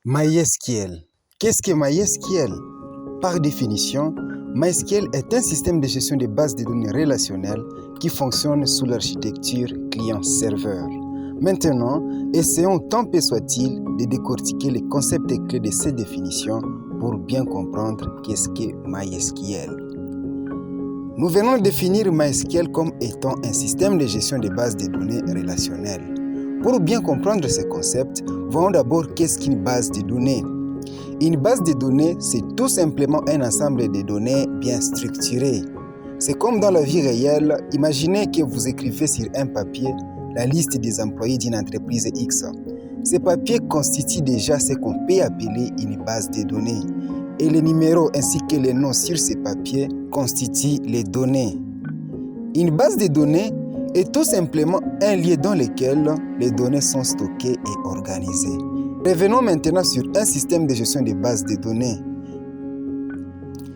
MySQL. Qu'est-ce que MySQL? Par définition, MySQL est un système de gestion de bases de données relationnelles qui fonctionne sous l'architecture client-serveur. Maintenant, essayons tant peu soit-il de décortiquer les concepts clés de cette définition pour bien comprendre qu'est-ce que MySQL. Nous venons de définir MySQL comme étant un système de gestion de bases de données relationnelles. Pour bien comprendre ce concept, voyons d'abord qu'est-ce qu'une base de données. Une base de données, c'est tout simplement un ensemble de données bien structurées. C'est comme dans la vie réelle, imaginez que vous écrivez sur un papier la liste des employés d'une entreprise X. Ce papier constitue déjà ce qu'on peut appeler une base de données. Et les numéros ainsi que les noms sur ce papier constituent les données. Une base de données est tout simplement un lieu dans lequel les données sont stockées et organisées. Revenons maintenant sur un système de gestion de bases de données.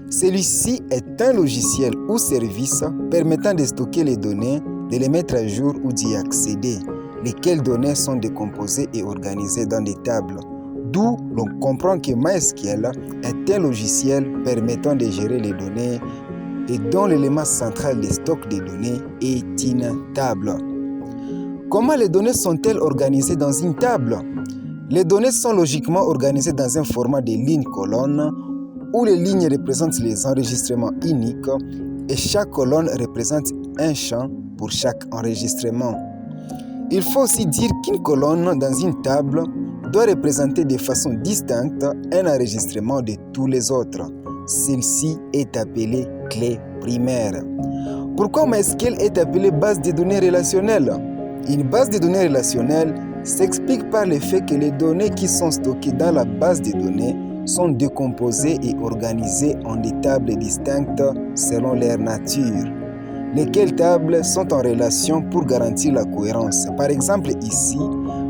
Celui-ci est un logiciel ou service permettant de stocker les données, de les mettre à jour ou d'y accéder, lesquelles données sont décomposées et organisées dans des tables. D'où l'on comprend que MySQL est un logiciel permettant de gérer les données et dont l'élément central des stocks de données est une table. Comment les données sont-elles organisées dans une table? Les données sont logiquement organisées dans un format de lignes-colonnes où les lignes représentent les enregistrements uniques et chaque colonne représente un champ pour chaque enregistrement. Il faut aussi dire qu'une colonne dans une table doit représenter de façon distincte un enregistrement de tous les autres. Celle-ci est appelée clé primaire. Pourquoi MySQL est appelée base de données relationnelle? Une base de données relationnelle s'explique par le fait que les données qui sont stockées dans la base de données sont décomposées et organisées en des tables distinctes selon leur nature. Lesquelles tables sont en relation pour garantir la cohérence. Par exemple ici,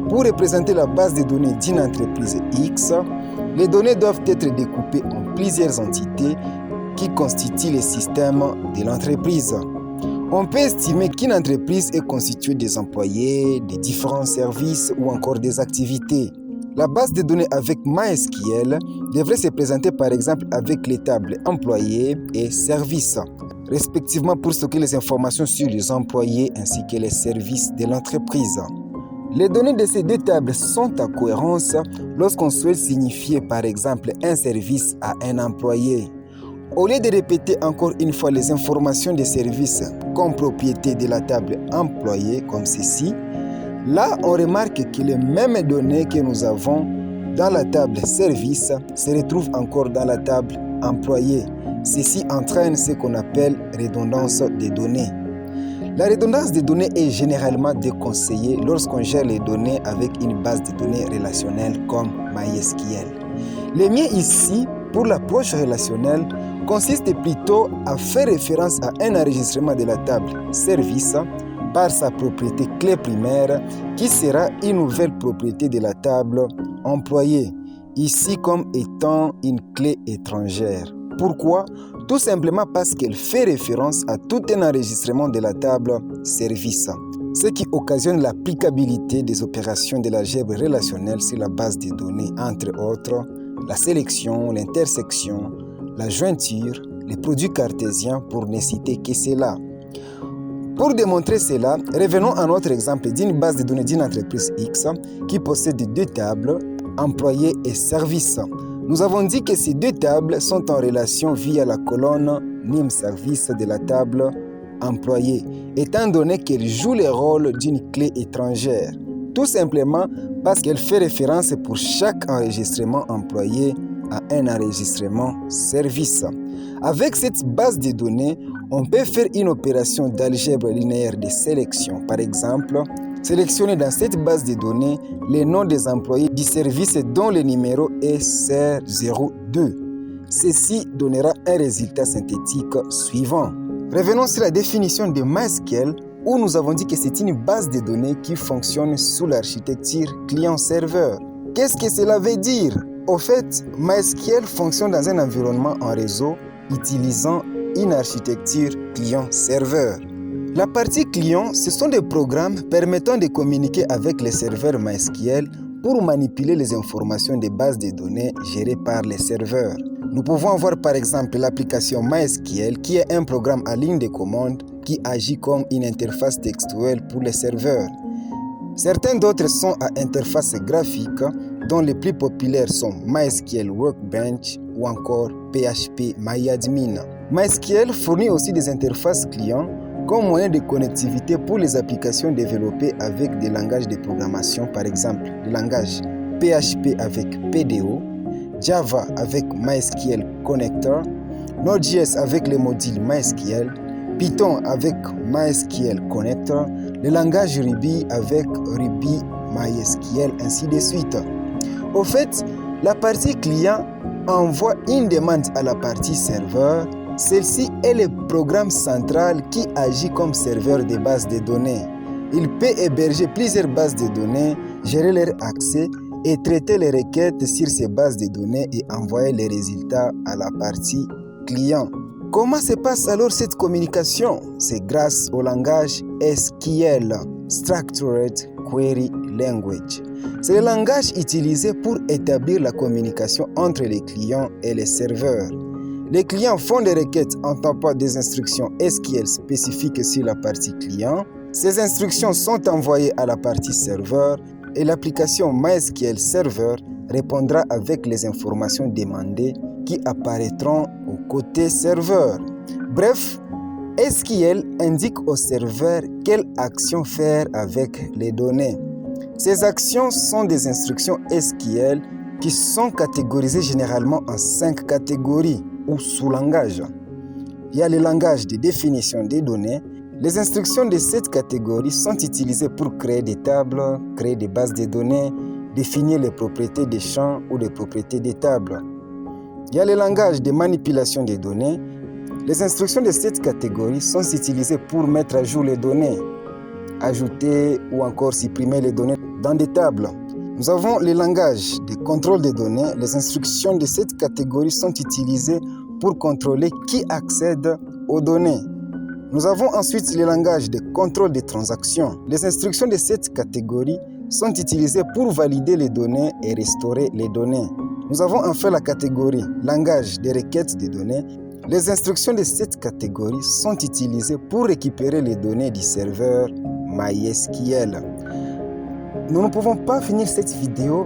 pour représenter la base de données d'une entreprise X, les données doivent être découpées en plusieurs entités qui constituent le système de l'entreprise. On peut estimer qu'une entreprise est constituée des employés, des différents services ou encore des activités. La base de données avec MySQL devrait se présenter par exemple avec les tables employés et services, respectivement pour stocker les informations sur les employés ainsi que les services de l'entreprise. Les données de ces deux tables sont en cohérence lorsqu'on souhaite signifier par exemple un service à un employé. Au lieu de répéter encore une fois les informations des services comme propriété de la table employé comme ceci, là on remarque que les mêmes données que nous avons dans la table service se retrouvent encore dans la table employé. Ceci entraîne ce qu'on appelle redondance des données. La redondance des données est généralement déconseillée lorsqu'on gère les données avec une base de données relationnelle comme MySQL. Le mien ici, pour l'approche relationnelle, consiste plutôt à faire référence à un enregistrement de la table service par sa propriété clé primaire qui sera une nouvelle propriété de la table employé, ici comme étant une clé étrangère. Pourquoi? Tout simplement parce qu'elle fait référence à tout un enregistrement de la table service, ce qui occasionne l'applicabilité des opérations de l'algèbre relationnelle sur la base des données, entre autres la sélection, l'intersection, la jointure, les produits cartésiens pour ne citer que cela. Pour démontrer cela, revenons à notre exemple d'une base de données d'une entreprise X qui possède deux tables, employés et services. Nous avons dit que ces deux tables sont en relation via la colonne NIM service de la table employé, étant donné qu'elle joue le rôle d'une clé étrangère, tout simplement parce qu'elle fait référence pour chaque enregistrement employé à un enregistrement service. Avec cette base de données, on peut faire une opération d'algèbre linéaire de sélection. Par exemple, sélectionner dans cette base de données les noms des employés du service dont le numéro est CR02. Ceci donnera un résultat synthétique suivant. Revenons sur la définition de MySQL où nous avons dit que c'est une base de données qui fonctionne sous l'architecture client-serveur. Qu'est-ce que cela veut dire? Au fait, MySQL fonctionne dans un environnement en réseau utilisant une architecture client-serveur. La partie client, ce sont des programmes permettant de communiquer avec les serveurs MySQL pour manipuler les informations des bases de données gérées par les serveurs. Nous pouvons voir par exemple l'application MySQL qui est un programme à ligne de commande qui agit comme une interface textuelle pour les serveurs. Certains d'autres sont à interface graphique dont les plus populaires sont MySQL Workbench ou encore PHP MyAdmin. MySQL fournit aussi des interfaces clients comme moyen de connectivité pour les applications développées avec des langages de programmation, par exemple le langage PHP avec PDO, Java avec MySQL Connector, Node.js avec le module MySQL, Python avec MySQL Connector, le langage Ruby avec Ruby MySQL, ainsi de suite. Au fait, la partie client envoie une demande à la partie serveur. Celle-ci est le programme central qui agit comme serveur de bases de données. Il peut héberger plusieurs bases de données, gérer leur accès et traiter les requêtes sur ces bases de données et envoyer les résultats à la partie client. Comment se passe alors cette communication? C'est grâce au langage SQL, Structured Query Language. C'est le langage utilisé pour établir la communication entre les clients et les serveurs. Les clients font des requêtes en tapant des instructions SQL spécifiques sur la partie client. Ces instructions sont envoyées à la partie serveur et l'application MySQL Server répondra avec les informations demandées qui apparaîtront au côté serveur. Bref, SQL indique au serveur quelle action faire avec les données. Ces actions sont des instructions SQL qui sont catégorisées généralement en 5 catégories ou sous-langages. Il y a le langage de définition des données. Les instructions de cette catégorie sont utilisées pour créer des tables, créer des bases de données, définir les propriétés des champs ou les propriétés des tables. Il y a le langage de manipulation des données. Les instructions de cette catégorie sont utilisées pour mettre à jour les données, ajouter ou encore supprimer les données dans des tables. Nous avons le langage de contrôle des données. Les instructions de cette catégorie sont utilisées pour contrôler qui accède aux données. Nous avons ensuite le langage de contrôle des transactions. Les instructions de cette catégorie sont utilisées pour valider les données et restaurer les données. Nous avons enfin la catégorie langage de requête des données. Les instructions de cette catégorie sont utilisées pour récupérer les données du serveur MySQL. Nous ne pouvons pas finir cette vidéo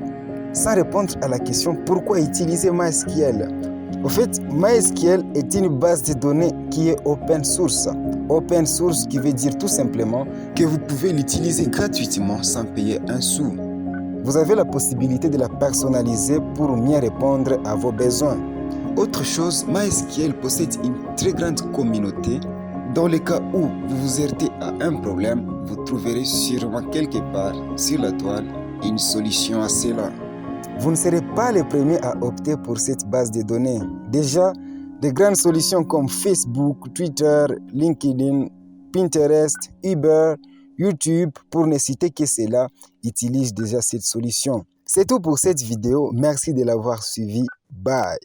sans répondre à la question pourquoi utiliser MySQL. Au fait, MySQL est une base de données qui est open source. Open source qui veut dire tout simplement que vous pouvez l'utiliser gratuitement sans payer un sou. Vous avez la possibilité de la personnaliser pour mieux répondre à vos besoins. Autre chose, MySQL possède une très grande communauté. Dans le cas où vous vous heurtez à un problème, vous trouverez sûrement quelque part sur la toile une solution à cela. Vous ne serez pas les premiers à opter pour cette base de données. Déjà, de grandes solutions comme Facebook, Twitter, LinkedIn, Pinterest, Uber, YouTube, pour ne citer que cela, utilisent déjà cette solution. C'est tout pour cette vidéo. Merci de l'avoir suivi. Bye.